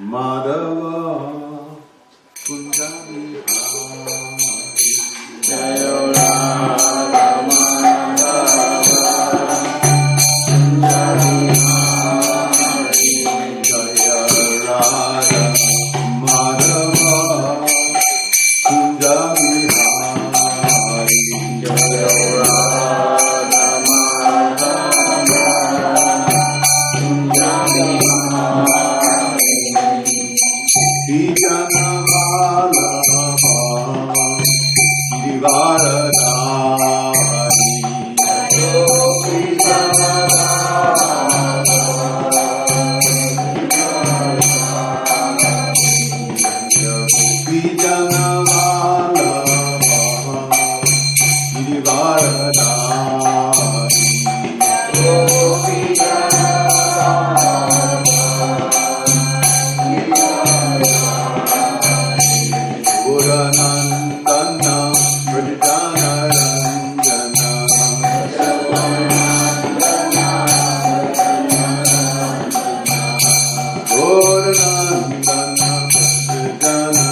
Madhava Kunjabihari Jaya Radha Madhava Kunjabihari Jaya Radha Madhava Kunjabihari Jaya Radha Madhava Kunjabihari Vijanavala Girivaradhari Vijanavala Puranandana Pradana Ranjana Puranandana Pradana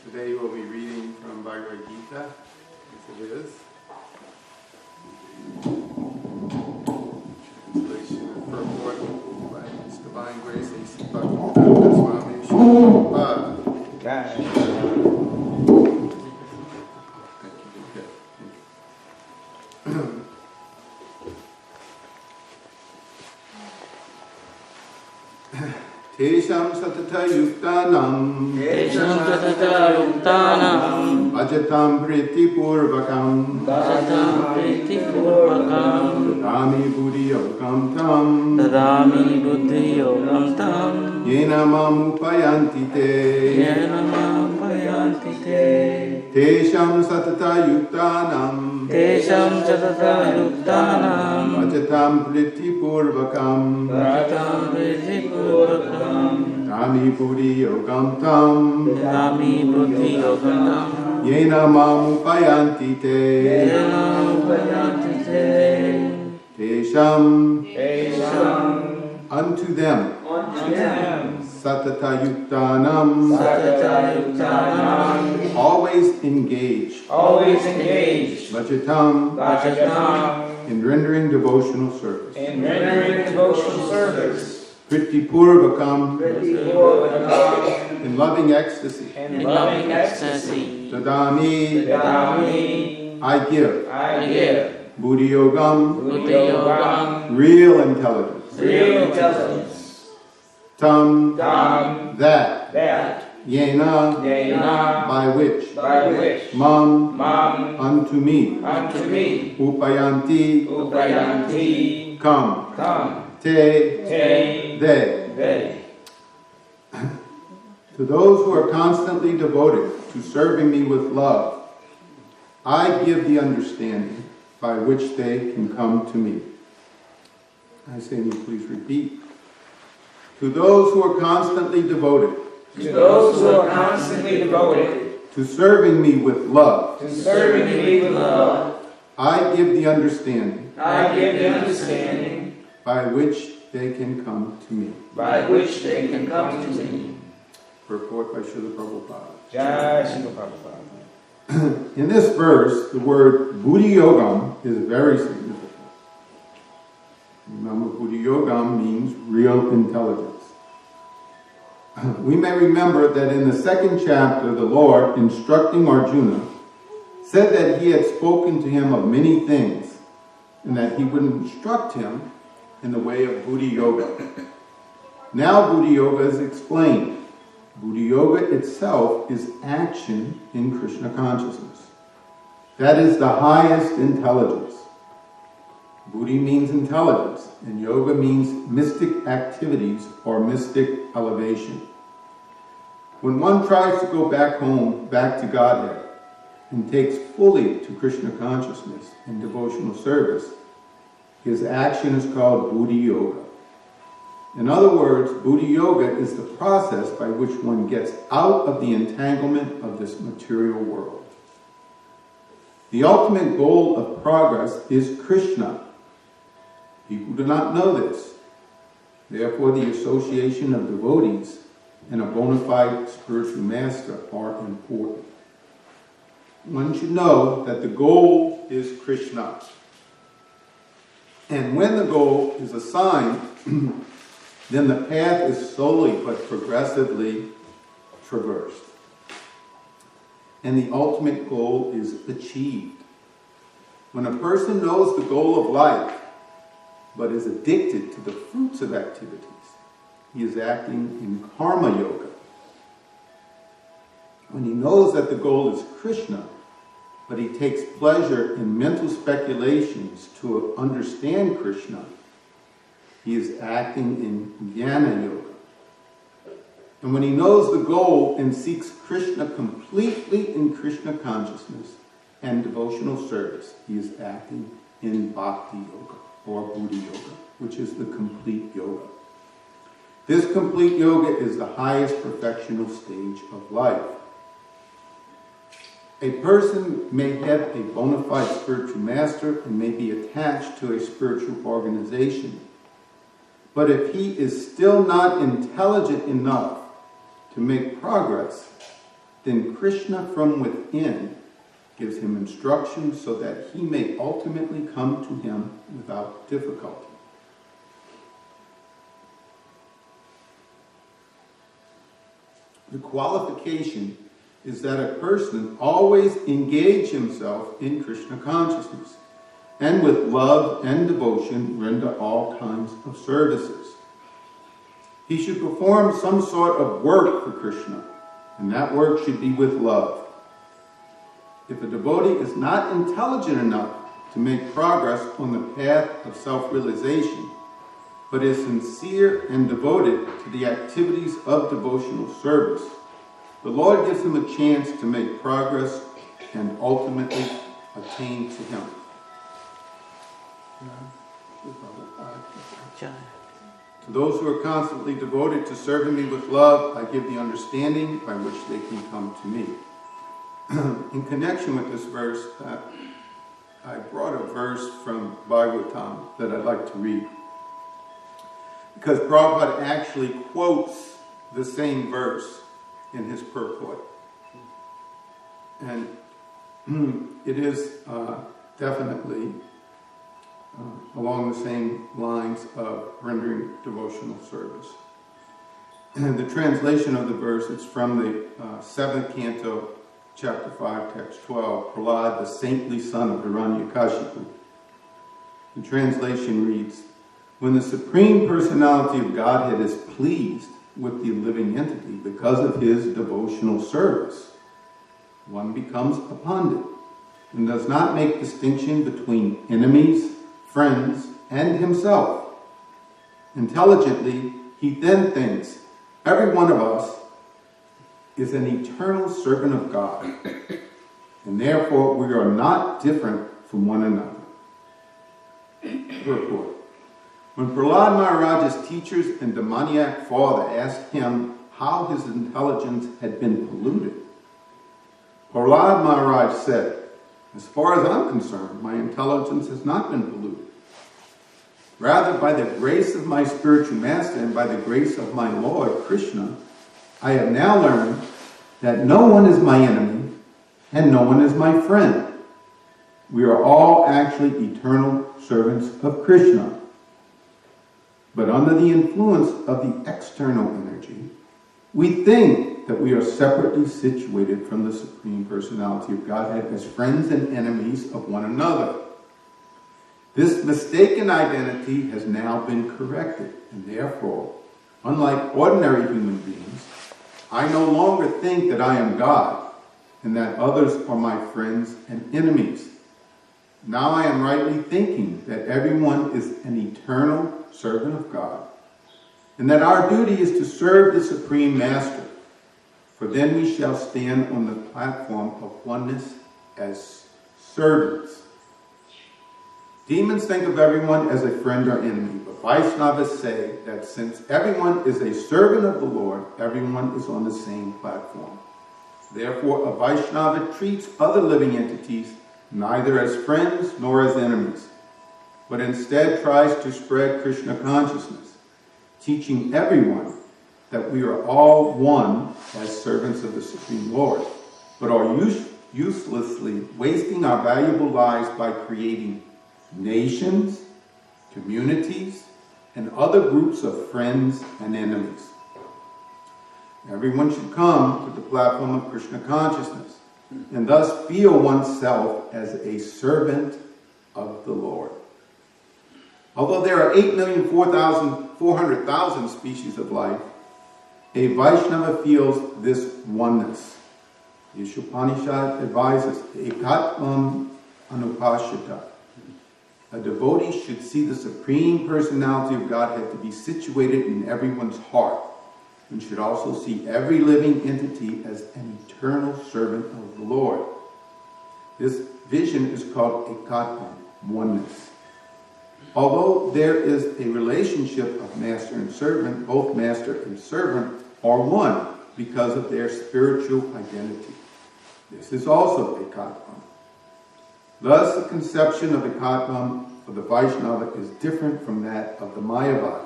Today we'll be reading from Bhagavad Gita, as it is. Translation and purport by His Divine Grace A.C. Bhaktivedanta Swami Srila Tesham satata yuktanam Ajatam priti purvakam Dadami buddhi yogam tam Yena mam upayanti te Tesham satata yuktanam Ajatam priti purvakam Dami buddhi yogam tam Yena mam upayanti te Tesham unto them Satata yuktanam always engaged Bhajatam in rendering devotional service Priti purvakam in loving ecstasy Dadami I give Buddhi yogam real intelligence Tam that Yena by which Mam unto me Upayanti come Te they To those who are constantly devoted to serving me with love I give the understanding by which they can come to me. I say, and you please repeat. To those who are constantly devoted. To those who are constantly devoted. To serving me with love. To serving me with love. I give the understanding. I give the understanding. By which they can come to me. By which they can come to me. Purport by Srila Prabhupada. Jai Srila Prabhupada. In this verse, the word Buddhi Yogam is very significant. Remember, Buddhi Yogam means real intelligence. We may remember that in the second chapter, the Lord, instructing Arjuna, said that he had spoken to him of many things, and that he would instruct him in the way of Buddhi Yoga. Now Buddhi Yoga is explained. Buddhi Yoga itself is action in Krishna consciousness. That is the highest intelligence. Buddhi means intelligence, and yoga means mystic activities or mystic elevation. When one tries to go back home, back to Godhead, and takes fully to Krishna consciousness in devotional service, his action is called Buddhi Yoga. In other words, Buddhi Yoga is the process by which one gets out of the entanglement of this material world. The ultimate goal of progress is Krishna. People do not know this. Therefore, the association of devotees and a bona fide spiritual master are important. One should know that the goal is Krishna. And when the goal is assigned, then the path is slowly but progressively traversed. And the ultimate goal is achieved. When a person knows the goal of life, but is addicted to the fruits of activities, he is acting in karma yoga. When he knows that the goal is Krishna, but he takes pleasure in mental speculations to understand Krishna, he is acting in jnana yoga. And when he knows the goal and seeks Krishna completely in Krishna consciousness and devotional service, he is acting in bhakti yoga or Buddhi yoga, which is the complete yoga. This complete yoga is the highest perfectional stage of life. A person may have a bona fide spiritual master and may be attached to a spiritual organization. But if he is still not intelligent enough to make progress, then Krishna from within gives him instructions so that he may ultimately come to him without difficulty. The qualification is that a person always engage himself in Krishna consciousness, and with love and devotion render all kinds of services. He should perform some sort of work for Krishna, and that work should be with love. If a devotee is not intelligent enough to make progress on the path of self-realization, but is sincere and devoted to the activities of devotional service, the Lord gives him a chance to make progress and ultimately attain to him. To those who are constantly devoted to serving me with love, I give the understanding by which they can come to me. In connection with this verse, I brought a verse from Bhagavatam that I'd like to read. Because Prabhupada actually quotes the same verse in his purport. And it is definitely along the same lines of rendering devotional service. And the translation of the verse is from the 7th canto, chapter 5, text 12, Prahlad, the saintly son of Hiranyakashipu. The translation reads, when the Supreme Personality of Godhead is pleased with the living entity because of his devotional service, one becomes a pandit and does not make distinction between enemies, friends, and himself. Intelligently, he then thinks, every one of us is an eternal servant of God, and therefore we are not different from one another. Purport. When Prahlad Maharaj's teachers and demoniac father asked him how his intelligence had been polluted, Prahlad Maharaj said, "As far as I'm concerned, my intelligence has not been polluted. Rather, by the grace of my spiritual master and by the grace of my Lord Krishna, I have now learned that no one is my enemy and no one is my friend. We are all actually eternal servants of Krishna. But under the influence of the external energy, we think that we are separately situated from the Supreme Personality of Godhead as friends and enemies of one another. This mistaken identity has now been corrected, and therefore, unlike ordinary human beings, I no longer think that I am God and that others are my friends and enemies. Now I am rightly thinking that everyone is an eternal servant of God, and that our duty is to serve the Supreme Master, for then we shall stand on the platform of oneness as servants. Demons think of everyone as a friend or enemy, but Vaishnavas say that since everyone is a servant of the Lord, everyone is on the same platform. Therefore, a Vaishnava treats other living entities neither as friends nor as enemies, but instead tries to spread Krishna consciousness, teaching everyone that we are all one as servants of the Supreme Lord, but are uselessly wasting our valuable lives by creating nations, communities, and other groups of friends and enemies. Everyone should come to the platform of Krishna consciousness and thus feel oneself as a servant of the Lord. Although there are 8,400,000 species of life, a Vaishnava feels this oneness. The Upanishad advises, Ekatvam Anupashyata. A devotee should see the Supreme Personality of Godhead to be situated in everyone's heart, and should also see every living entity as an eternal servant of the Lord. This vision is called Ekatvam, oneness. Although there is a relationship of master and servant, both master and servant are one because of their spiritual identity. This is also Ekatvam. Thus, the conception of Ekatvam for the Vaishnava is different from that of the Mayavadi.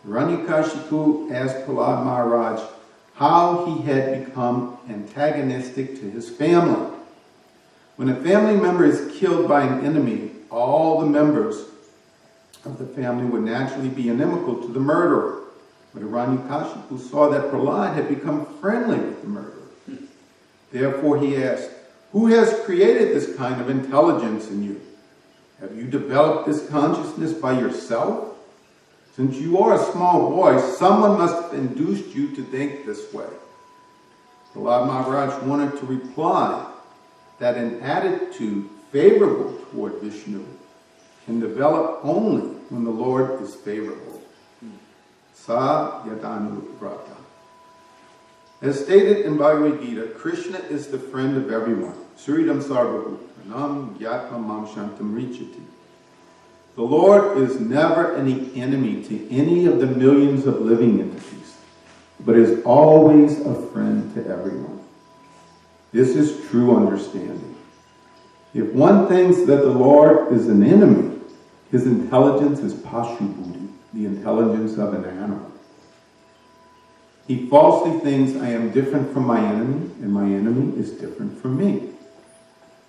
Hiranyakashipu asked Prahlad Maharaj how he had become antagonistic to his family. When a family member is killed by an enemy, all the members of the family would naturally be inimical to the murderer. But Hiranyakashipu saw that Prahlad had become friendly with the murderer. Therefore he asked, "Who has created this kind of intelligence in you? Have you developed this consciousness by yourself? Since you are a small boy, someone must have induced you to think this way." Prahlad Maharaj wanted to reply that an attitude favorable toward Vishnu can develop only when the Lord is favorable. Sa yadanu vrata. As stated in Bhagavad Gita, Krishna is the friend of everyone. Suridam sarvabhutanam gyatva mam shantam richati. The Lord is never any enemy to any of the millions of living entities, but is always a friend to everyone. This is true understanding. If one thinks that the Lord is an enemy, his intelligence is pashu buddhi, the intelligence of an animal. He falsely thinks I am different from my enemy, and my enemy is different from me.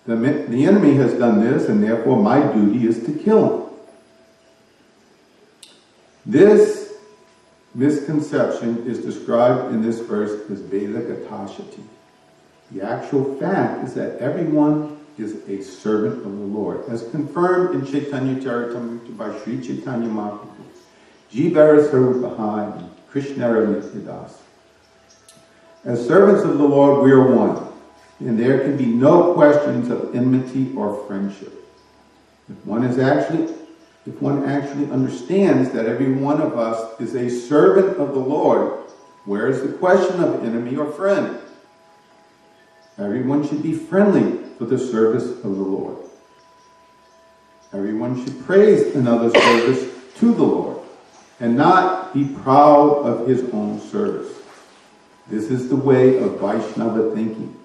The enemy has done this, and therefore my duty is to kill him. This misconception is described in this verse as Vedanta-krit. The actual fact is that everyone is a servant of the Lord, as confirmed in Chaitanya Charitamrita by Sri Chaitanya Mahaprabhu, Jivara Sarupahai and Krishnara Nityadas. As servants of the Lord, we are one, and there can be no questions of enmity or friendship. If one actually understands that every one of us is a servant of the Lord, where is the question of enemy or friend? Everyone should be friendly for the service of the Lord. Everyone should praise another's service to the Lord and not be proud of his own service. This is the way of Vaishnava thinking,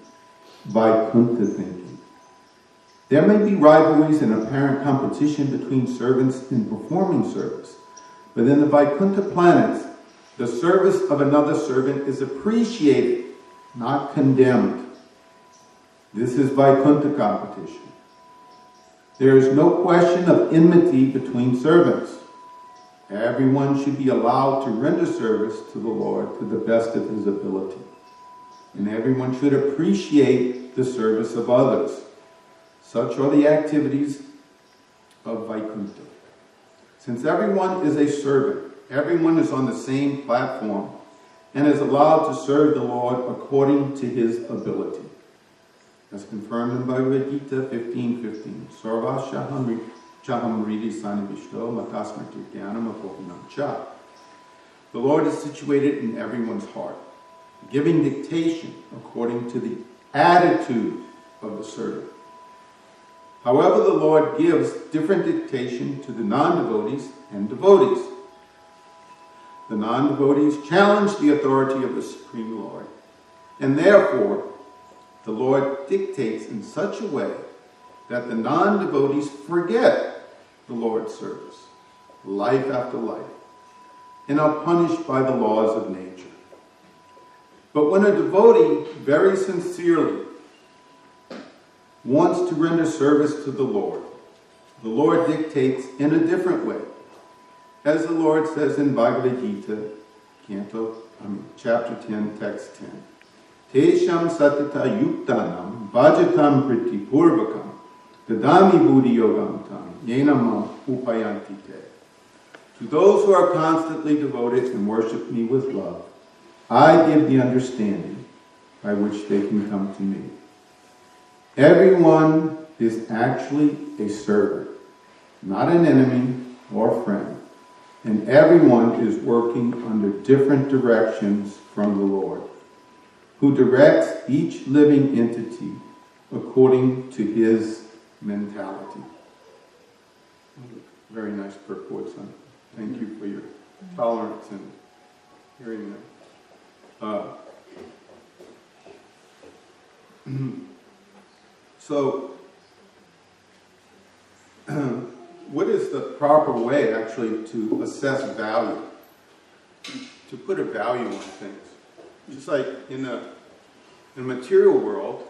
Vaikuntha thinking. There may be rivalries and apparent competition between servants in performing service, but in the Vaikuntha planets, the service of another servant is appreciated, not condemned. This is Vaikuntha competition. There is no question of enmity between servants. Everyone should be allowed to render service to the Lord to the best of his ability. And everyone should appreciate the service of others. Such are the activities of Vaikuntha. Since everyone is a servant, everyone is on the same platform and is allowed to serve the Lord according to his ability. As confirmed in Bhagavad Gita 15:15. Sarva Chaham Ridi Sanivishto Matasmati Jnanam Apohinam Cha. The Lord is situated in everyone's heart, giving dictation according to the attitude of the servant. However, the Lord gives different dictation to the non-devotees and devotees. The non-devotees challenge the authority of the Supreme Lord, and therefore the Lord dictates in such a way that the non-devotees forget the Lord's service, life after life, and are punished by the laws of nature. But when a devotee very sincerely wants to render service to the Lord dictates in a different way. As the Lord says in Bhagavad Gita, chapter 10, text 10. Tesham satita yuktanam bhajatam priti purvakam dadami buddhi yogam tam yenamam upayanti te. To those who are constantly devoted and worship me with love, I give the understanding by which they can come to me. Everyone is actually a servant, not an enemy or friend, and everyone is working under different directions from the Lord, who directs each living entity according to his mentality. Very nice purport, son. Thank you for your tolerance and hearing that. So, what is the proper way, actually, to assess value? To put a value on things. Just like in the material world,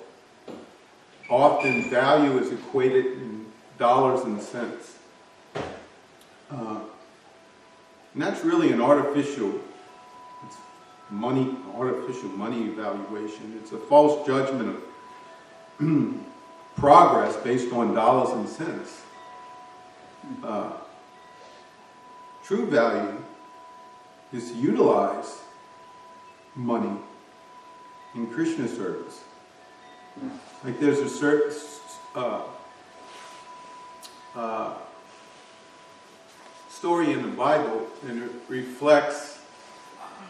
often value is equated in dollars and cents. And that's really an artificial money evaluation. It's a false judgment of progress based on dollars and cents. True value is to utilize money in Krishna service. Like there's a certain story in the Bible, and it reflects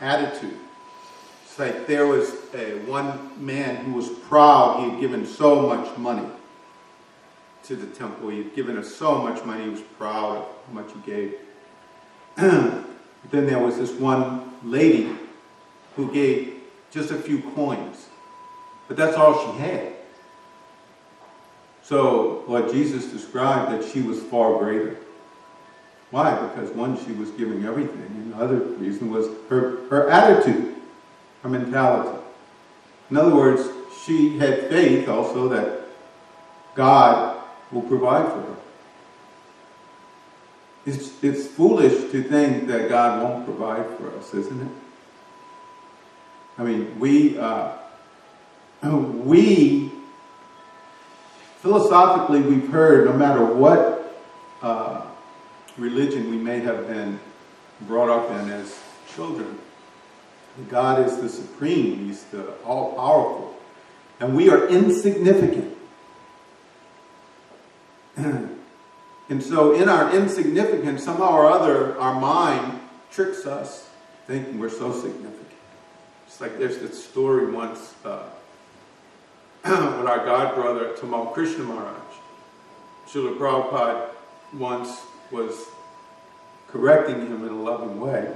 attitude. It's like there was one man who was proud. He had given so much money to the temple. He had given us so much money. He was proud of how much he gave. Then there was this one lady who gave just a few coins, but that's all she had. So what Jesus described, that she was far greater. Why? Because one, she was giving everything, and the other reason was her attitude, her mentality. In other words, she had faith also that God will provide for her. It's foolish to think that God won't provide for us, isn't it? I mean, we philosophically, we've heard, no matter what religion we may have been brought up in as children, God is the supreme, He's the all-powerful, and we are insignificant. And so in our insignificance, somehow or other, our mind tricks us thinking we're so significant. It's like there's this story once with our god brother, Tamal Krishna Maharaj. Srila Prabhupada once was correcting him in a loving way.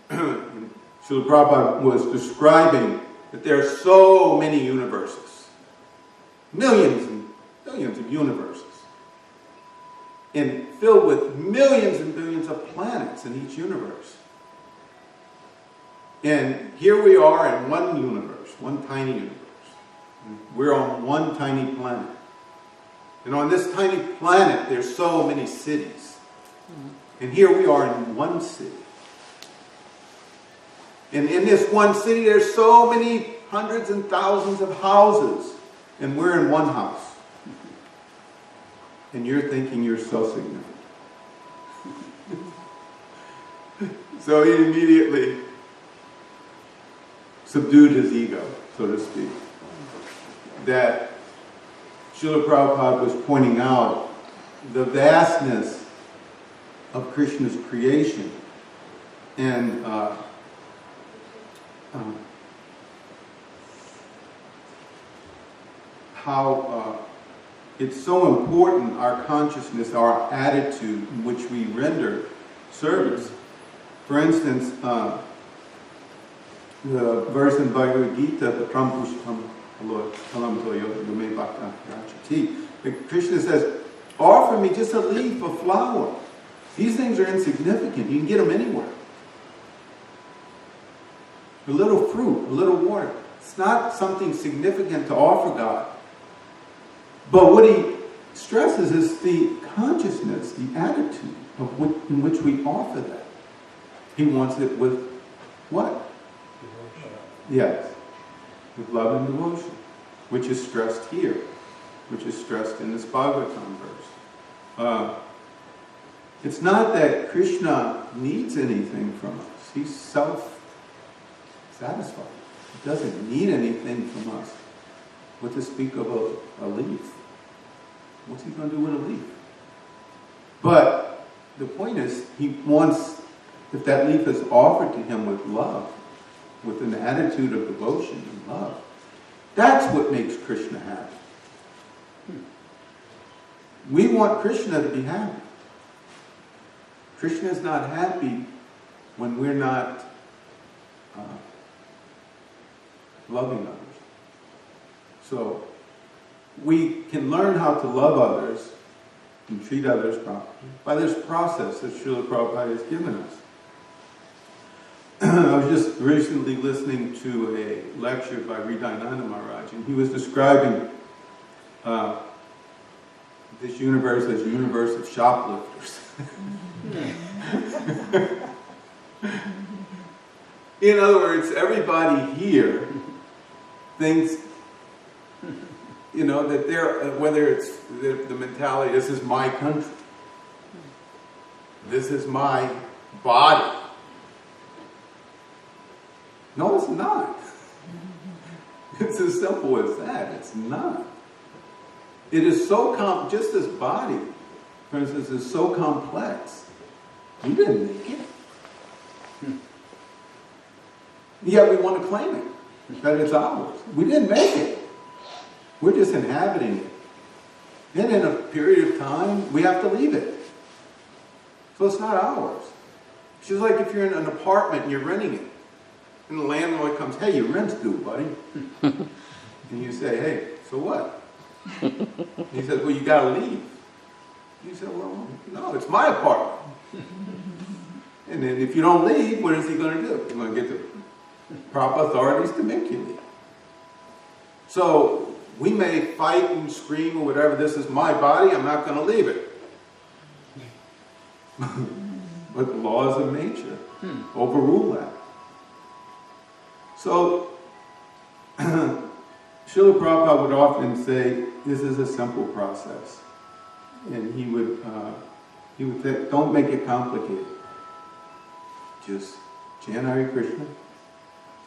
And Srila Prabhupada was describing that there are so many universes, millions and billions of universes, and filled with millions and billions of planets in each universe. And here we are in one universe, one tiny universe. We're on one tiny planet. And on this tiny planet, there's so many cities. And here we are in one city. And in this one city, there's so many hundreds and thousands of houses. And we're in one house. And you're thinking you're so significant. So he immediately subdued his ego, so to speak. That Srila Prabhupada was pointing out the vastness of Krishna's creation and how it's so important, our consciousness, our attitude in which we render service. For instance, the verse in Bhagavad Gita, the Prampushtam Talam Toyo Yume Bhakta Rachati, Krishna says, offer me just a leaf, a flower. These things are insignificant. You can get them anywhere. A little fruit, a little water. It's not something significant to offer God. But what he stresses is the consciousness, the attitude in which we offer that. He wants it with what? Devotion. Yes. With love and devotion, which is stressed here, which is stressed in this Bhagavatam verse. It's not that Krishna needs anything from us. He's self-satisfied. He doesn't need anything from us. What to speak of a leaf? What's he going to do with a leaf? But the point is, he wants, if that leaf is offered to him with love, with an attitude of devotion and love, that's what makes Krishna happy. We want Krishna to be happy. Krishna is not happy when we're not loving others. So we can learn how to love others and treat others properly by this process that Srila Prabhupada has given us. I was just recently listening to a lecture by Hridayananda Maharaj, and he was describing this universe as a universe of shoplifters. In other words, everybody here thinks, that they're, whether it's the mentality, this is my country, this is my body. No, it's not. It's as simple as that. It's not. It is so just this body, for instance, is so complex. We didn't make it. Yet we want to claim it, that it's ours. We didn't make it. We're just inhabiting it. Then in a period of time, we have to leave it. So it's not ours. It's just like if you're in an apartment and you're renting it. And the landlord comes, hey, your rent's due, buddy. And you say, hey, so what? And he says, well, you got to leave. You say, well, no, it's my apartment. And then if you don't leave, what is he going to do? He's going to get the proper authorities to make you leave. So we may fight and scream or whatever, this is my body, I'm not going to leave it. But the laws of nature overrule that. So, Srila Prabhupada would often say, this is a simple process. And he would say, don't make it complicated. Just chant Hare Krishna,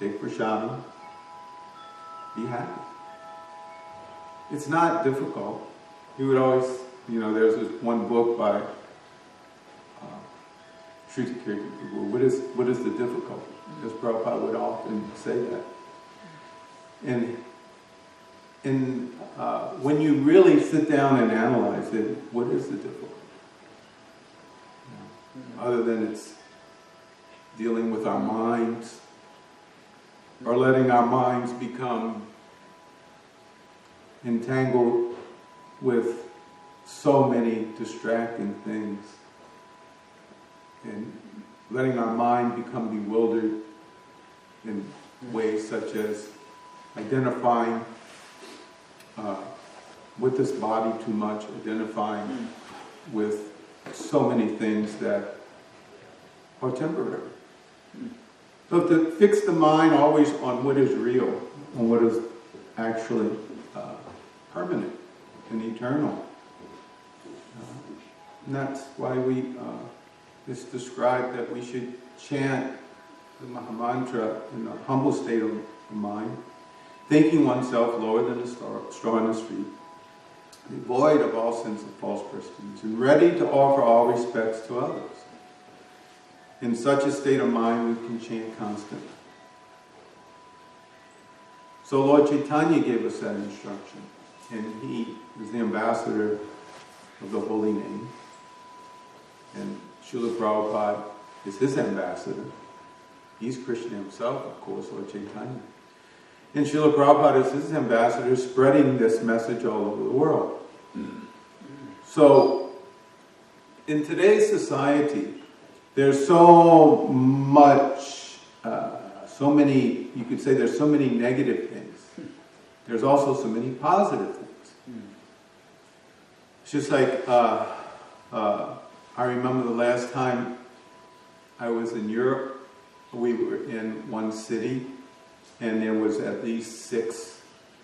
take prasadam, be happy. It's not difficult. He would always, there's this one book by Shruti what is the difficulty? Because Prabhupada would often say that. And when you really sit down and analyze it, what is the difficulty? other than it's dealing with our minds, or letting our minds become entangled with so many distracting things, and letting our mind become bewildered in ways such as identifying with this body too much, identifying with so many things that are temporary. So to fix the mind always on what is real, on what is actually permanent and eternal. And that's why it's described that we should chant the Maha Mantra in a humble state of mind, thinking oneself lower than the straw in the street, devoid of all sense of false prestige, and ready to offer all respects to others. In such a state of mind, we can chant constantly. So Lord Chaitanya gave us that instruction, and he is the ambassador of the holy name, and Srila Prabhupada is his ambassador. He's Krishna himself, of course, Lord Chaitanya. And Srila Prabhupada is his ambassador, spreading this message all over the world. So, in today's society, there's so much, so many, you could say there's so many negative things. There's also so many positive things. It's just like, I remember the last time I was in Europe, we were in one city, and there was at least 6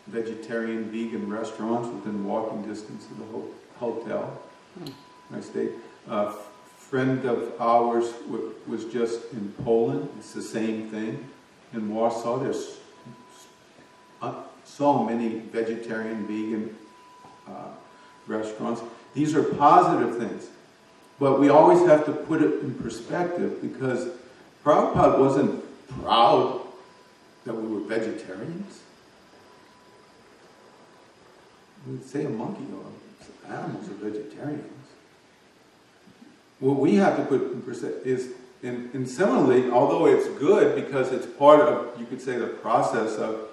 vegetarian, vegan restaurants within walking distance of the hotel. I stayed. A friend of ours was just in Poland. It's the same thing. In Warsaw, there's so many vegetarian, vegan restaurants. These are positive things. But we always have to put it in perspective, because Prabhupada wasn't proud that we were vegetarians. We'd say a monkey or animals are vegetarians. What we have to put in perspective is, and similarly, although it's good because it's part of, you could say, the process of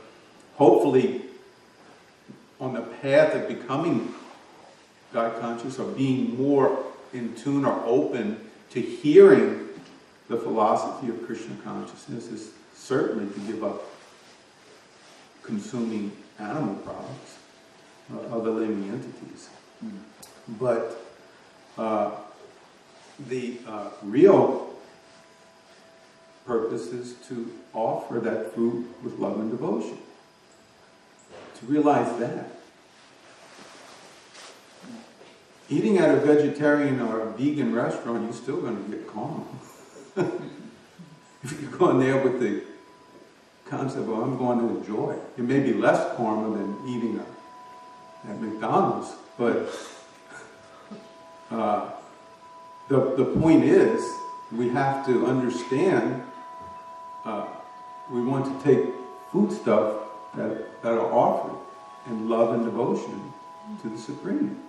hopefully on the path of becoming God conscious, or being more in tune or open to hearing the philosophy of Krishna consciousness, is certainly to give up consuming animal products, other living entities. But the real purpose is to offer that food with love and devotion. To realize that. Eating at a vegetarian or a vegan restaurant, you're still going to get karma. If you're going there with the concept, well, I'm going to enjoy. It may be less karma than eating at McDonald's, but the point is, we have to understand, we want to take foodstuff that are offered in love and devotion to the Supreme.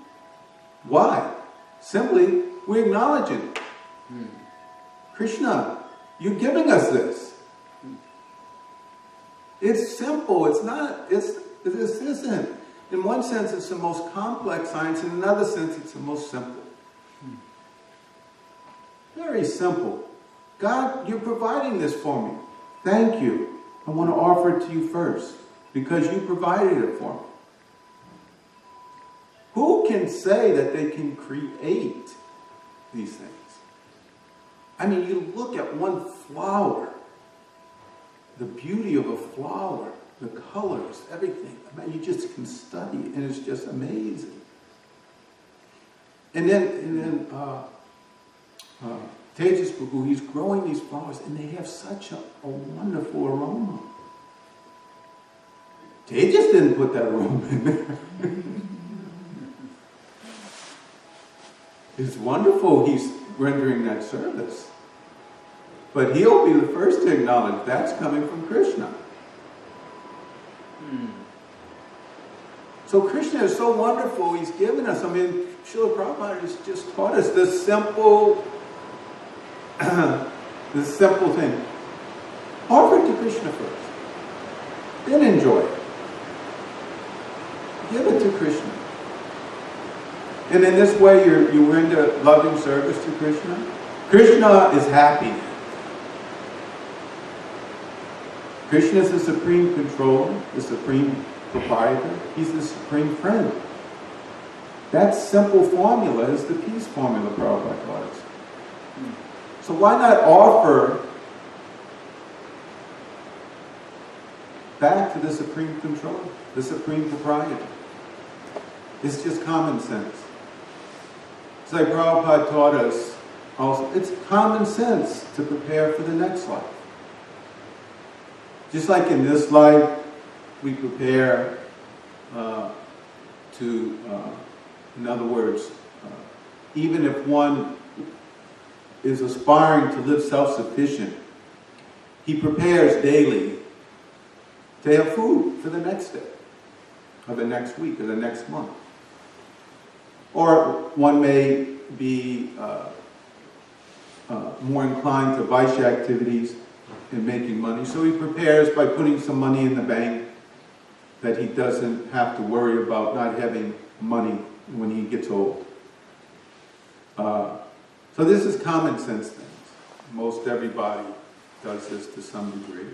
Why? Simply, we acknowledge it. Krishna, you're giving us this. It's simple. It's not, this isn't. In one sense, it's the most complex science. In another sense, it's the most simple. Very simple. God, you're providing this for me. Thank you. I want to offer it to you first, because you provided it for me. Who can say that they can create these things? I mean, you look at one flower, the beauty of a flower, the colors, everything. I mean, you just can study it, and it's just amazing. And then Tejas Prabhu, he's growing these flowers, and they have such a wonderful aroma. Tejas didn't put that aroma in there. It's wonderful he's rendering that service. But he'll be the first to acknowledge that's coming from Krishna. So Krishna is so wonderful, he's given us, I mean, Srila Prabhupada has just taught us the simple this simple thing. Offer it to Krishna first. Then enjoy it. Give it to Krishna. And in this way, you render loving service to Krishna. Krishna is happy. Krishna is the supreme controller, the supreme proprietor. He's the supreme friend. That simple formula is the peace formula Prabhupada taught us. So why not offer back to the supreme controller, the supreme proprietor? It's just common sense. It's like Prabhupada taught us also, it's common sense to prepare for the next life. Just like in this life, we prepare in other words, even if one is aspiring to live self-sufficient, he prepares daily to have food for the next day, or the next week, or the next month. Or one may be more inclined to Vaishya activities and making money. So he prepares by putting some money in the bank that he doesn't have to worry about not having money when he gets old. So this is common sense things. Most everybody does this to some degree.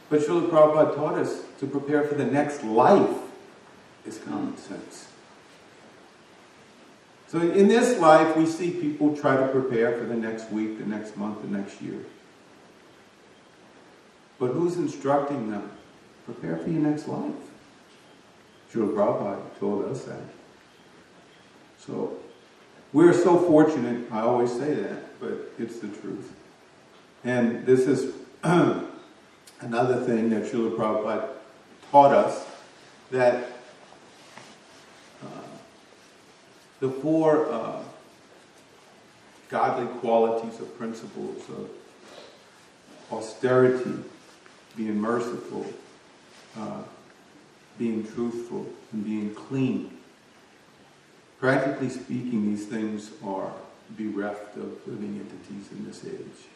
But Srila Prabhupada taught us to prepare for the next life is common sense. So in this life, we see people try to prepare for the next week, the next month, the next year. But who's instructing them? Prepare for your next life. Srila Prabhupada told us that. So we're so fortunate, I always say that, but it's the truth. And this is another thing that Srila Prabhupada taught us, that the four godly qualities or principles of austerity, being merciful, being truthful, and being clean. Practically speaking, these things are bereft of living entities in this age.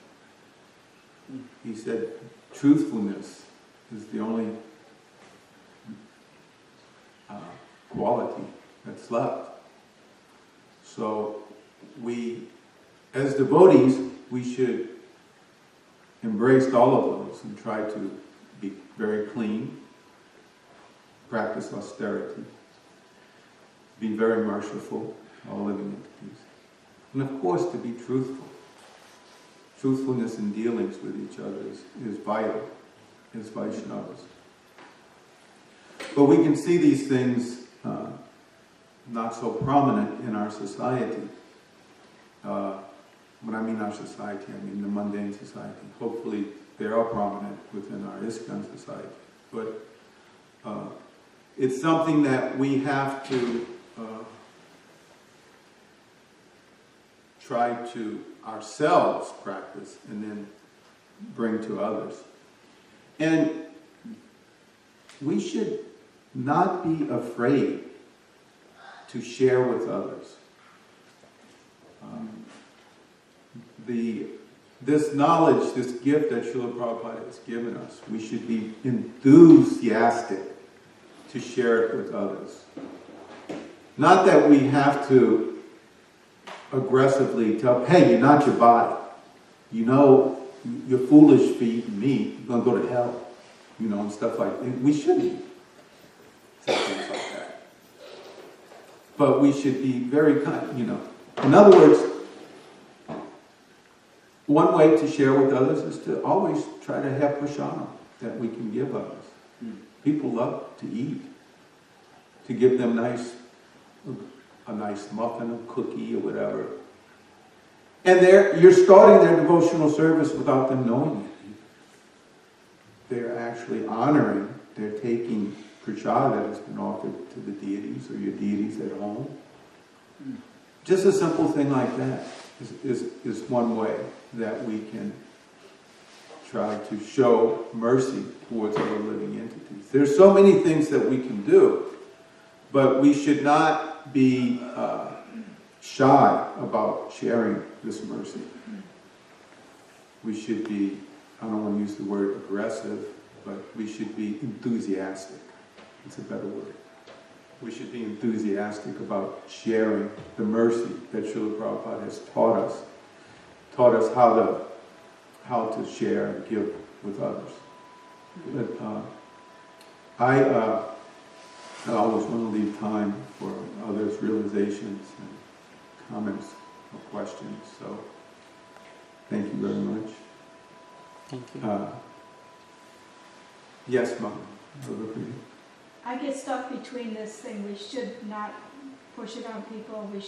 He said truthfulness is the only quality that's left. So we, as devotees, we should embrace all of those and try to be very clean, practice austerity, be very merciful, all living entities. And of course, to be truthful. Truthfulness in dealings with each other is vital, as Vaishnavas. But we can see these things not so prominent in our society. When I mean our society, I mean the mundane society. Hopefully they are prominent within our ISKCON society. But it's something that we have to try to ourselves practice and then bring to others. And we should not be afraid to share with others. This knowledge, this gift that Srila Prabhupada has given us, we should be enthusiastic to share it with others. Not that we have to aggressively tell, hey, you're not your body. You know, you're foolish for eating meat. You're going to go to hell. You know, and stuff like that. We shouldn't say things like that. But we should be very kind, you know. In other words, one way to share with others is to always try to have prasadam that we can give others. People love to eat. To give them a nice muffin, a cookie, or whatever. And you're starting their devotional service without them knowing it. They're actually honoring, they're taking prasad that has been offered to the deities or your deities at home. Just a simple thing like that is one way that we can try to show mercy towards other living entities. There's so many things that we can do, but we should not be shy about sharing this mercy. We should be, I don't want to use the word aggressive, but we should be enthusiastic. It's a better word. We should be enthusiastic about sharing the mercy that Srila Prabhupada has taught us how to share and give with others. But I always want to leave time for others' realizations and comments or questions. So, thank you very much. Thank you. Yes, Mom. I get stuck between this thing. We should not push it on people. We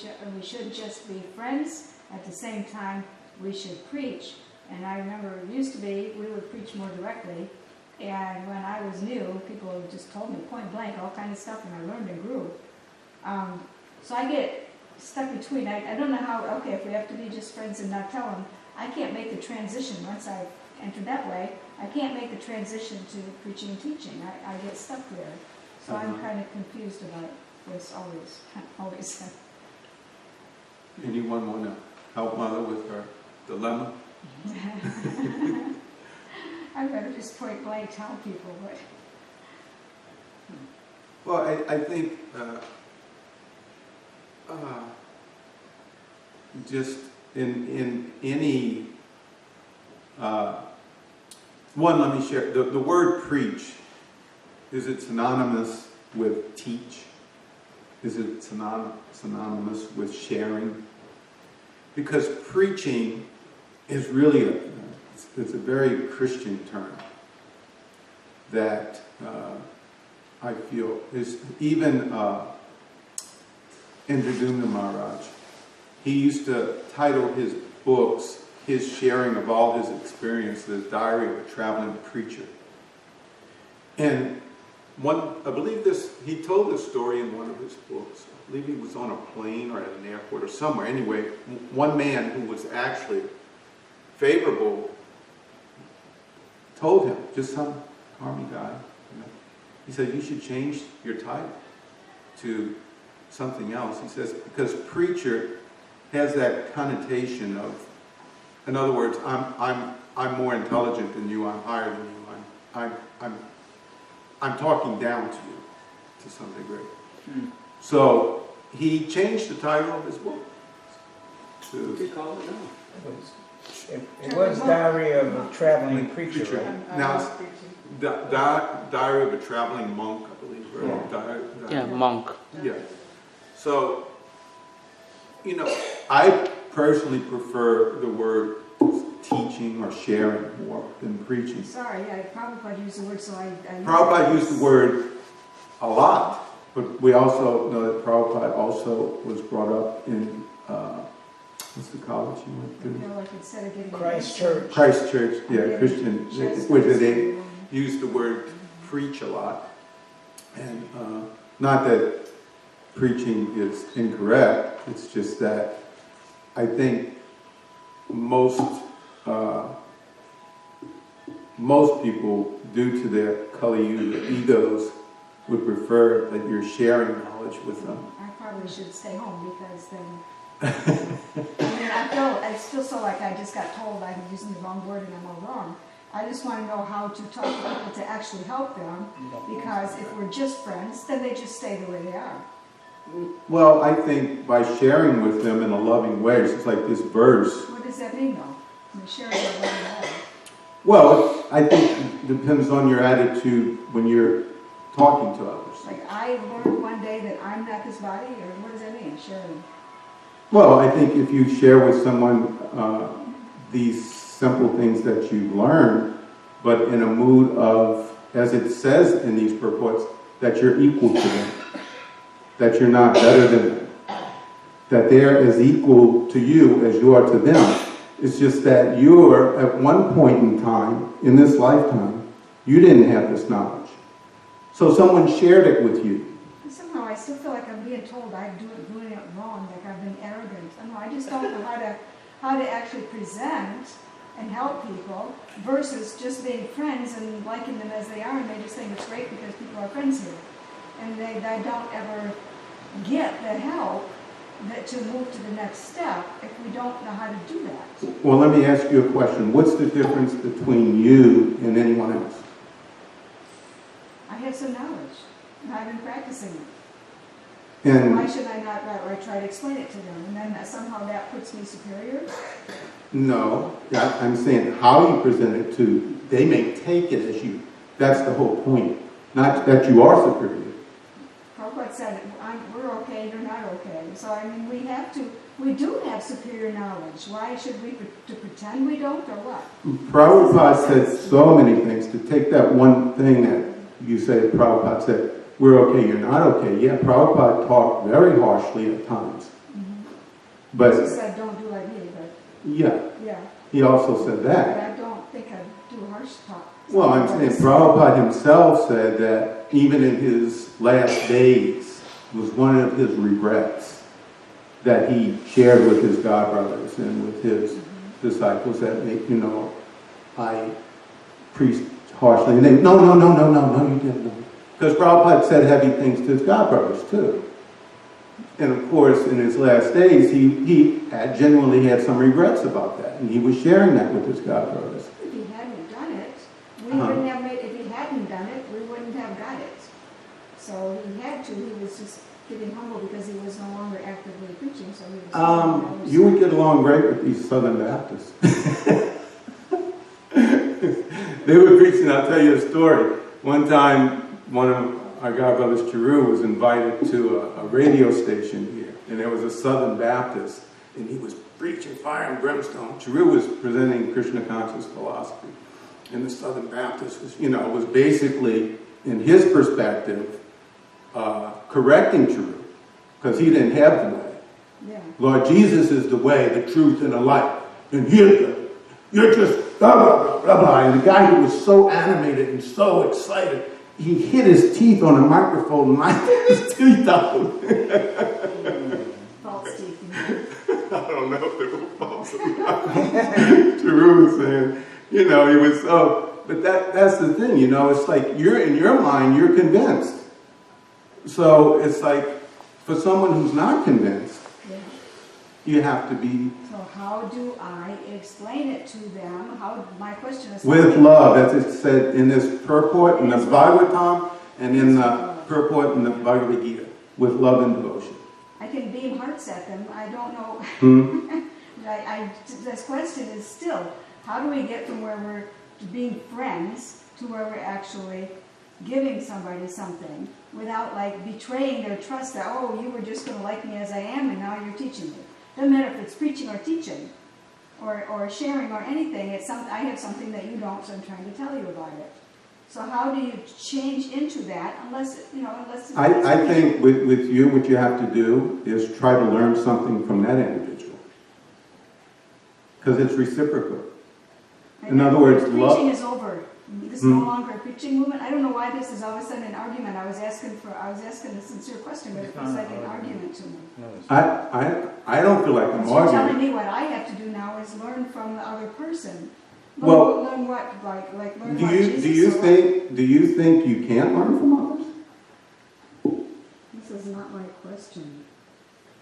should just be friends. At the same time, we should preach. And I remember it used to be we would preach more directly. And when I was new, people just told me point blank all kinds of stuff, and I learned and grew. So I get stuck between. I don't know how. Okay, if we have to be just friends and not tell them, I can't make the transition once I've entered that way. I can't make the transition to preaching and teaching. I get stuck there. So I'm kind of confused about this always. Anyone want to help Mother with her dilemma? I'd rather just point blank tell people, but... Well, I think just in any... one, let me share. The word preach, is it synonymous with teach? Is it synonymous with sharing? Because preaching is really it's a very Christian term that I feel is even Indradumna Maharaj. He used to title his books, his sharing of all his experiences, Diary of a Traveling Preacher. And I believe he told this story in one of his books. I believe he was on a plane or at an airport or somewhere. Anyway, one man who was actually favorable told him, just some army guy, he said, you should change your title to something else. He says, because preacher has that connotation of, in other words, I'm more intelligent than you, I'm higher than you, I'm talking down to you to some degree. So he changed the title of his book to... What do you call it now? It was Diary of a Traveling Preacher. Right? Now it's Diary of a Traveling Monk, I believe. Right? Yeah, monk. Yeah. So, I personally prefer the word teaching or sharing more than preaching. Sorry, Prabhupada used the word, so I Prabhupada used the word a lot, but we also know that Prabhupada also was brought up in, what's the college he went to? like instead of getting Christ Church. Christ Church, yeah, Christian, where they use the word preach a lot. And not that preaching is incorrect, it's just that I think most people, due to their Kali Yuga egos, would prefer that you're sharing knowledge with them. I probably should stay home because then... I still feel like I just got told I'm using the wrong word and I'm all wrong. I just want to know how to talk to people to actually help them, because if we're just friends, then they just stay the way they are. Well, I think by sharing with them in a loving way, it's just like this verse. What does that mean, though? I mean, sharing a loving way. Well, I think it depends on your attitude when you're talking to others. Like I learned one day that I'm not this body, or what does that mean, sharing? Well, I think if you share with someone these simple things that you've learned, but in a mood of, as it says in these purports, that you're equal to them, that you're not better than them, that they're as equal to you as you are to them. It's just that you're, at one point in time, in this lifetime, you didn't have this knowledge. So someone shared it with you. Somehow I still feel like I'm being told I'm doing it wrong, like I've been arrogant. I don't know, I just don't know how to actually present and help people versus just being friends and liking them as they are, and they just think it's great because people are friends here. And they don't ever get the help that to move to the next step if we don't know how to do that. Well, let me ask you a question. What's the difference between you and anyone else? I have some knowledge, and I've been practicing it. And Why should I not try to explain it to them? And then somehow that puts me superior? no, I'm saying how you present it to, they may take it as you. That's the whole point. Not that you are superior. Prabhupada said, we're okay, you're not okay. So, I mean, we do have superior knowledge. Why should we to pretend we don't, or what? Prabhupada said so many things. To take that one thing that you say, Prabhupada said, we're okay, you're not okay. Yeah, Prabhupada talked very harshly at times. Mm-hmm. But He said, don't do like me, but yeah, he also said but that. I don't think I do harsh talk. Well, I'm saying Prabhupada himself said that even in his last days was one of his regrets that he shared with his godbrothers and with his disciples that, I preached harshly. And they, no, you didn't. Because Prabhupada said heavy things to his godbrothers too. And of course, in his last days, he had genuinely had some regrets about that. And he was sharing that with his godbrothers. If he hadn't done it, we wouldn't have made, if he hadn't done it, we wouldn't have got it. So he had to, he was just getting humble because he was no longer actively preaching, so he was... You would get along great with these Southern Baptists. They were preaching, I'll tell you a story. One time, one of our godbrothers, Charu, was invited to a radio station here, and there was a Southern Baptist, and he was preaching fire and brimstone. Charu was presenting Krishna conscious philosophy, and the Southern Baptist was basically, in his perspective, correcting Charu, because he didn't have the way. Yeah. Lord Jesus is the way, the truth, and the light, and you're just blah, blah, blah, blah, blah. And the guy who was so animated and so excited, he hit his teeth on the microphone and knocked his teeth out. False teeth. I don't know if they were false or not. Charu was saying, he was so, but that's the thing, it's like in your mind, you're convinced. So it's like, for someone who's not convinced, you have to be... So how do I explain it to them? My question is... With love, as it said in this purport, in the Bhagavatam, and in the purport in the Bhagavad Gita, with love and devotion. I can beam hearts at them. I don't know. This question is still, how do we get from where we're being friends to where we're actually giving somebody something without betraying their trust that, oh, you were just going to like me as I am and now you're teaching me. Doesn't matter if it's preaching or teaching or sharing or anything. I have something that you don't, so I'm trying to tell you about it. So how do you change into that unless I think with you, what you have to do is try to learn something from that individual. Because it's reciprocal. In other words, preaching is over. This is no longer a preaching movement. I don't know why this is all of a sudden an argument. I was asking a sincere question, but it feels like an argument to me. I don't feel like I'm You're arguing. telling me what I have to do now is learn from the other person. Learn what? Learn Do about you Jesus do you think you can't learn from others? This is not my question.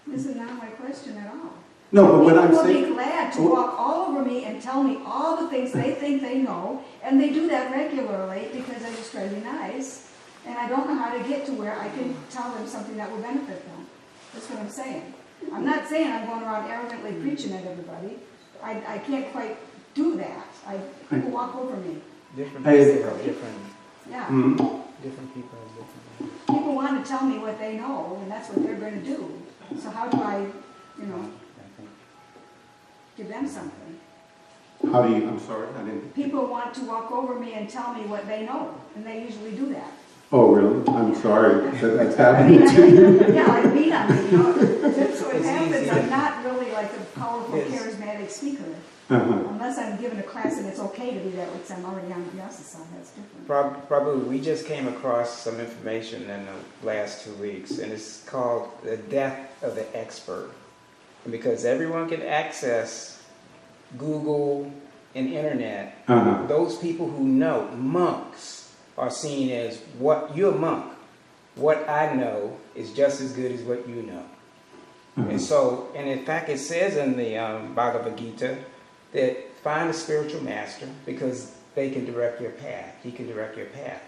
This is not my question at all. No, but what I'm People saying... will be glad to walk all over me and tell me all the things they think they know, and they do that regularly because I just try to be nice, and I don't know how to get to where I can tell them something that will benefit them. That's what I'm saying. I'm not saying I'm going around arrogantly preaching at everybody. I can't quite do that. People walk over me. Different people have different... Yeah. Different people have different... People want to tell me what they know, and that's what they're going to do. So how do I, give them something? How do you... I'm sorry, I didn't... People want to walk over me and tell me what they know, and they usually do that. Oh, really? I'm sorry that that's happening to you. Yeah, I beat on me, That's what happens. I'm not really like a powerful, charismatic speaker. Unless I'm given a class and it's okay to do that because I'm already on the Vyasa side, that's different. Prabhu, we just came across some information in the last 2 weeks, and it's called the death of the expert. And because everyone can access Google and internet, those people who know, monks, are seen as you're a monk. What I know is just as good as what you know. And so, and in fact, it says in the Bhagavad Gita that find a spiritual master because they can direct your path. He can direct your path.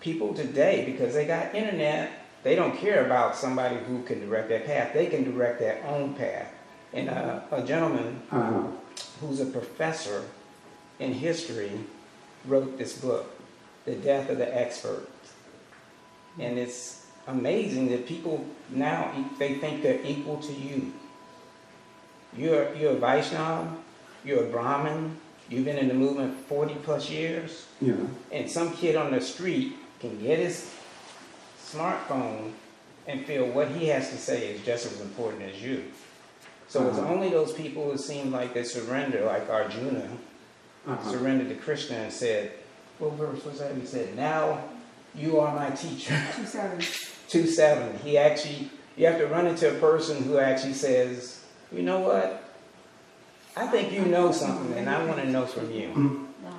People today, because they got internet, they don't care about somebody who can direct their path. They can direct their own path. And a gentleman who's a professor in history wrote this book, The Death of the Expert. And it's amazing that people now, they think they're equal to you. You're a Vaishnava, you're a Brahmin, you've been in the movement 40 plus years, Yeah. and some kid on the street can get his smartphone and feel what he has to say is just as important as you. So it's only those people who seem like they surrender, like Arjuna, surrendered to Krishna and said, what verse was that? He said, now you are my teacher. 2:7. 2:7. He actually, you have to run into a person who actually says, you know what? I think you know something and I want to know from you. No.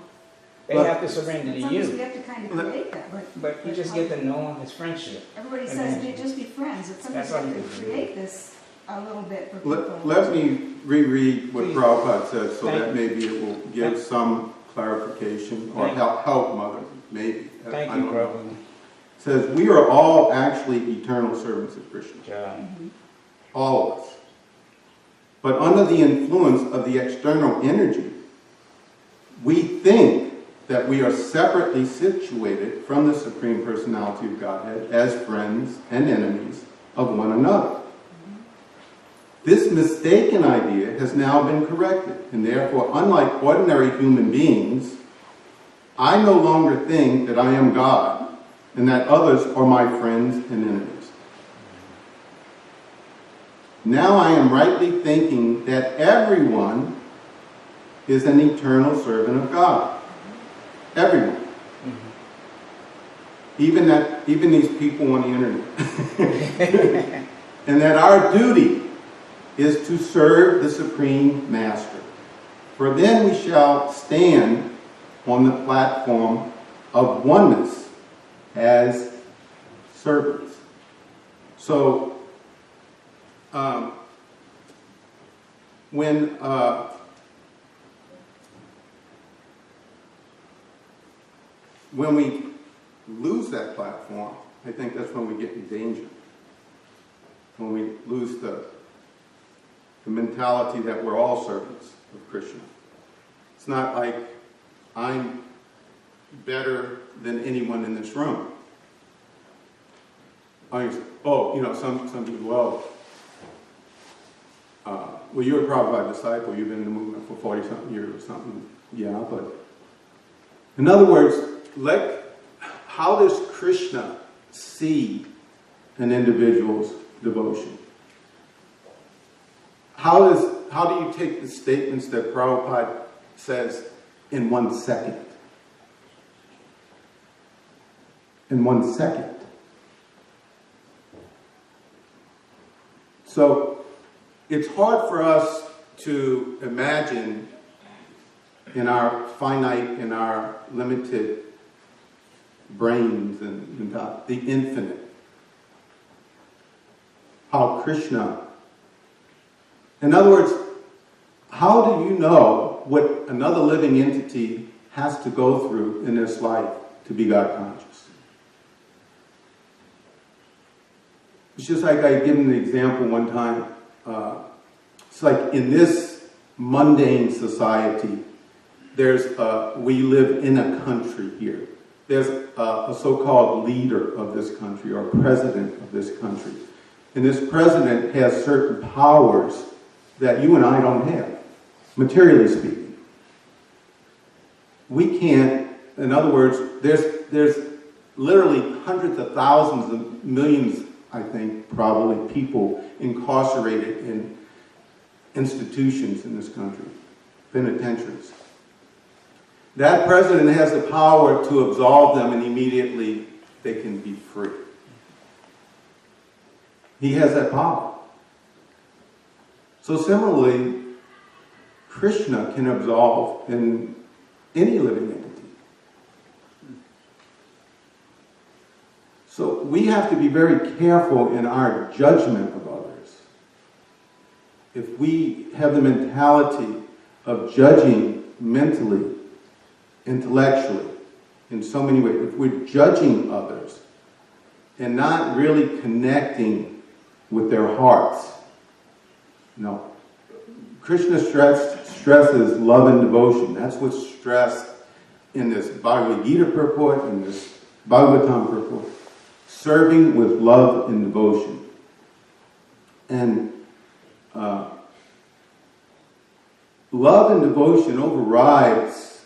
They have to surrender to Sometimes we you. have to kind of create that. But you just get to know him as friendship. Everybody says we just be friends. But sometimes That's we all have you to can do. create this a little bit for people. Let me reread what Please. Prabhupada said so Thank that maybe it will give Thank- some clarification or Thank you. help Mother, maybe. Thank I you, don't know. Prabhu. It says, we are all actually eternal servants of Krishna. John. All of us. But under the influence of the external energy, we think that we are separately situated from the Supreme Personality of Godhead as friends and enemies of one another. This mistaken idea has now been corrected, and therefore, unlike ordinary human beings, I no longer think that I am God and that others are my friends and enemies. Now I am rightly thinking that everyone is an eternal servant of God. Everyone. Even these people on the internet. And that our duty is to serve the Supreme Master. For then we shall stand on the platform of oneness as servants. So, when we lose that platform, I think that's when we get in danger. When we lose the mentality that we're all servants of Krishna. It's not like I'm better than anyone in this room. Some people, well, you're a Prabhupada disciple, you've been in the movement for 40-something years or something. Yeah, but in other words, how does Krishna see an individual's devotion? How do you take the statements that Prabhupada says in 1 second? In 1 second. So it's hard for us to imagine in our finite, in our limited brains and the infinite, how Krishna, in other words, how do you know what another living entity has to go through in this life to be God conscious? It's just like I given the example one time. It's like in this mundane society, we live in a country here. There's a so-called leader of this country or president of this country. And this president has certain powers that you and I don't have, materially speaking. We can't, in other words, there's literally hundreds of thousands of millions, I think, probably people incarcerated in institutions in this country, penitentiaries. That president has the power to absolve them and immediately they can be free. He has that power. So similarly, Krishna can absolve in any living entity. So we have to be very careful in our judgment of others. if we have the mentality of judging mentally, intellectually, in so many ways, if we're judging others and not really connecting with their hearts, no. Krishna stresses love and devotion. That's what's stressed in this Bhagavad Gita purport and this Bhagavatam purport. Serving with love and devotion. And love and devotion overrides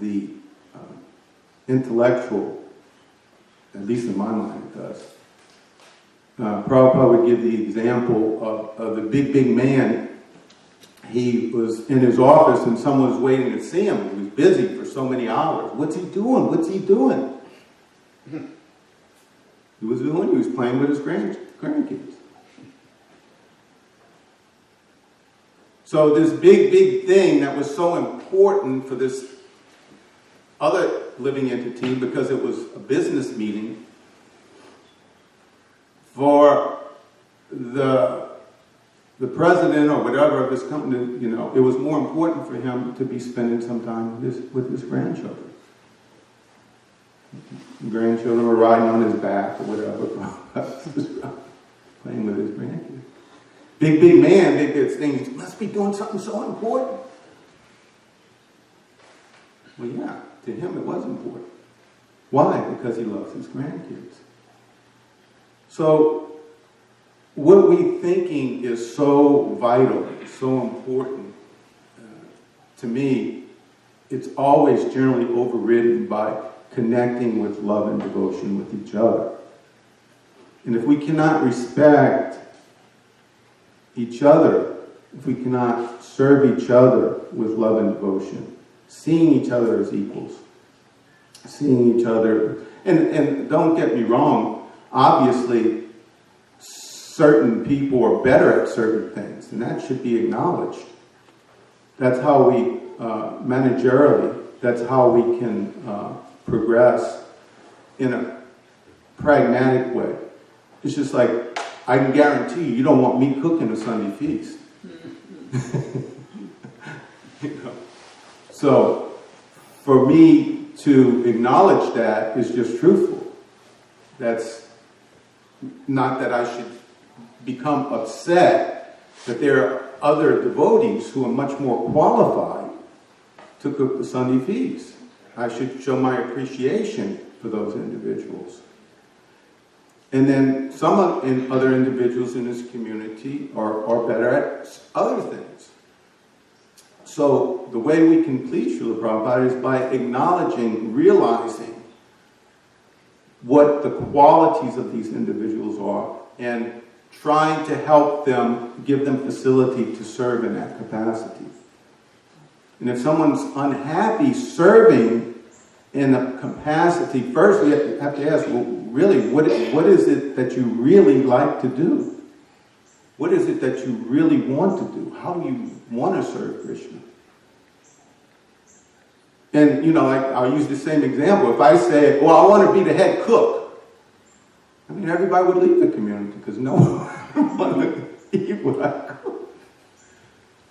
the intellectual, at least in my mind it does. Prabhupada would give the example of the big man. He was in his office and someone was waiting to see him. He was busy for so many hours. What's he doing? What's he doing? He was playing with his grandkids. So this big thing that was so important for this other living entity, because it was a business meeting, for the president or whatever of his company, it was more important for him to be spending some time with his grandchildren. The grandchildren were riding on his back or whatever, playing with his grandkids. Big man, big thing, must be doing something so important. Well, yeah, to him it was important. Why? Because he loves his grandkids. So, what we're thinking is so vital, so important. To me, it's always generally overridden by connecting with love and devotion with each other. And if we cannot respect each other, if we cannot serve each other with love and devotion, seeing each other as equals, seeing each other, and don't get me wrong, obviously certain people are better at certain things, and that should be acknowledged. That's how we, managerially, that's how we can progress in a pragmatic way. It's just like, I can guarantee you don't want me cooking a Sunday feast. So, for me to acknowledge that is just truthful. That's not that I should become upset that there are other devotees who are much more qualified to cook the Sunday feast. I should show my appreciation for those individuals. And then some other individuals in this community are better at other things. So the way we can please Srila Prabhupada is by acknowledging, realizing what the qualities of these individuals are and trying to help them, give them facility to serve in that capacity. And if someone's unhappy serving in a capacity, first we have to ask, well, really, what is it that you really like to do? What is it that you really want to do? How do you want to serve Krishna? And, I'll use the same example. If I say, well, I want to be the head cook, I mean, everybody would leave the community because no one wanted to eat what I cook.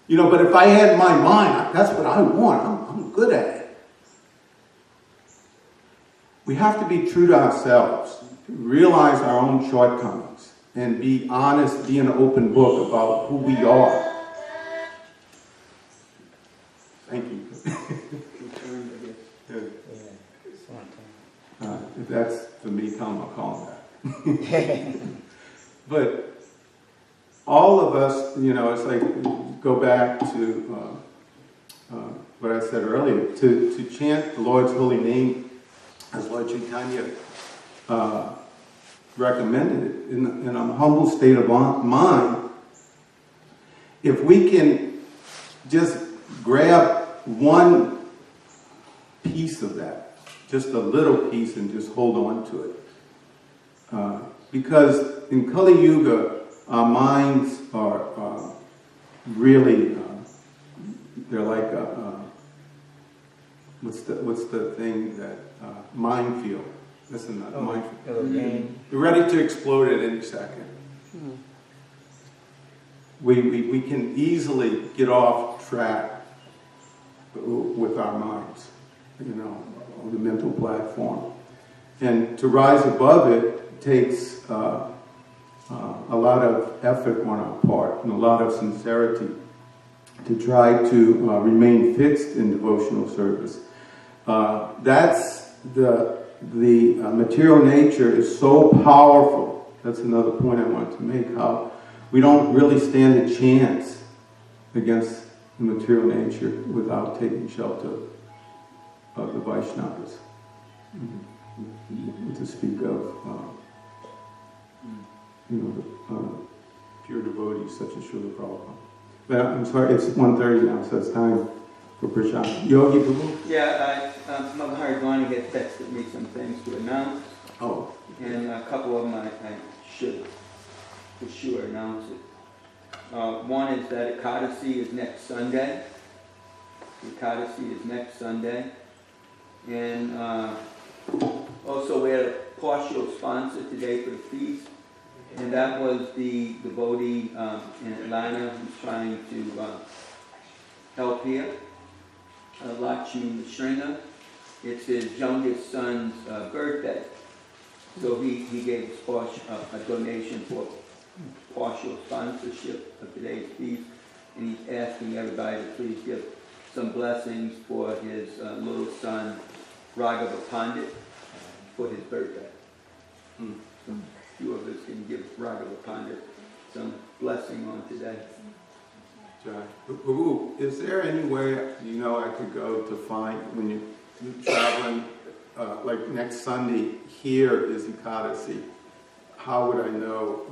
But if I had in my mind, that's what I want, I'm good at it. We have to be true to ourselves, realize our own shortcomings, and be honest, be an open book about who we are. Thank you. If that's for me, tell them I'll call them back. But all of us, it's like, go back to what I said earlier, to chant the Lord's holy name as Lord Chaitanya recommended it in a humble state of mind. If we can just grab one piece of that, just a little piece, and just hold on to it. Because in Kali Yuga, our minds are really, they're like what's the thing that, minefield. Listen, not minefield. Game. You're ready to explode at any second. we can easily get off track with our minds, on the mental platform. And to rise above it takes a lot of effort on our part and a lot of sincerity to try to remain fixed in devotional service. That's the material nature is so powerful. That's another point I want to make, how we don't really stand a chance against the material nature without taking shelter of the Vaishnavas. To speak of, pure devotees such as Srila Prabhupada. But I'm sorry, it's 1:30 now, so it's time for Prashant. Yogi Prabhu? Yeah, Mother Haridwani had texted me some things to announce, Oh. and a couple of them I should for sure announce it. One is that Ekadasi is next Sunday. Ekadasi is next Sunday. And also we had a partial sponsor today for the feast, and that was the devotee in Atlanta who's trying to help here, Lakshmi Sringa. It's his youngest son's birthday, so he gave us a donation for partial sponsorship of today's feast, and he's asking everybody to please give some blessings for his little son, Raghava Pandit, for his birthday. So a few of us can give Raghava Pandit some blessing on today. Prabhu, is there any way I could go to find, when you're traveling, like next Sunday, here is Ekadasi? How would I know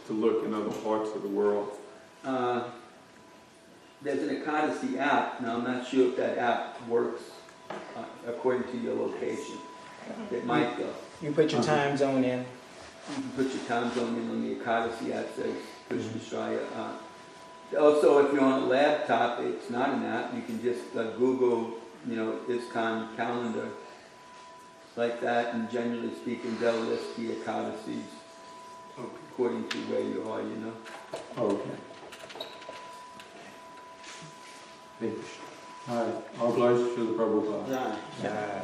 to look in other parts of the world? There's an Ekadasi app. Now, I'm not sure if that app works according to your location. It might go. You put your time zone in. You can put your time zone in on the Ekadasi app, says Krishna Shraya. Also, if you're on a laptop, it's not an app. You can just Google, ISKCON calendar, like that, and generally speaking, they'll list the Ekadasis according to where you are, Okay. Thank you. All right. All glories to the Prabhupada. Yeah.